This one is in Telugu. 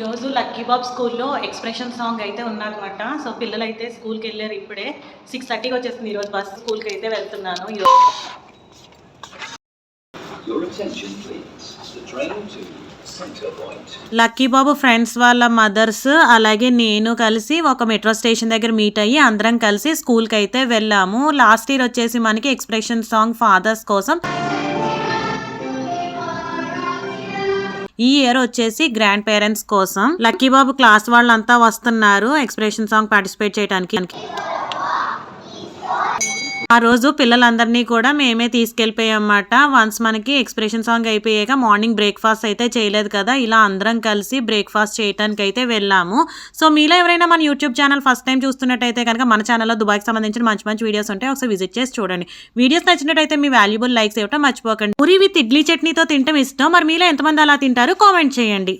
ఈరోజు లక్కీ బాబ్ స్కూల్లో ఎక్స్ప్రెషన్ సాంగ్ అయితే ఉందన్నమాట. సో పిల్లలు అయితే స్కూల్కి వెళ్ళారు. ఇప్పుడే 6:30కి వచ్చేస్తుంది ఈరోజు బస్. స్కూల్కి అయితే వెళ్తున్నాను. లక్కీ బాబు ఫ్రెండ్స్ వాళ్ళ మదర్స్ అలాగే నేను కలిసి ఒక మెట్రో స్టేషన్ దగ్గర మీట్ అయ్యి అందరం కలిసి స్కూల్కి అయితే వెళ్ళాము. లాస్ట్ ఇయర్ వచ్చేసి మనకి ఎక్స్ప్రెషన్ సాంగ్ ఫాదర్స్ కోసం, ఈ ఇయర్ వచ్చేసి గ్రాండ్ పేరెంట్స్ కోసం. లక్కీ బాబు క్లాస్ వాళ్ళంతా వస్తున్నారు ఎక్స్ప్రెషన్ సాంగ్ పార్టిసిపేట్ చేయడానికి. ఆ రోజు పిల్లలందరినీ కూడా మేమే తీసుకెళ్ళిపోయామన్నమాట. వన్స్ మనకి ఎక్స్ప్రెషన్ సాంగ్ అయిపోయాక మార్నింగ్ బ్రేక్ఫాస్ట్ అయితే చేయలేదు కదా, ఇలా అందరం కలిసి బ్రేక్ఫాస్ట్ చేయడానికి అయితే వెళ్ళాము. సో మీలో ఎవరైనా మన యూట్యూబ్ ఛానల్ ఫస్ట్ టైం చూస్తున్నట్టయితే కనుక మన ఛానల్లో దుబాయ్కి సంబంధించిన మంచి మంచి వీడియోస్ ఉంటాయి, ఒకసారి విజిట్ చేసి చూడండి. వీడియోస్ నచ్చినట్టయితే మీ వాల్యుబుల్ లైక్స్ ఇవ్వటం మర్చిపోకండి. పూరి విత్ ఇడ్లీ చట్నీతో తింటాం ఇష్టం, మరి మీలో ఎంతమంది అలా తింటారు కామెంట్ చేయండి.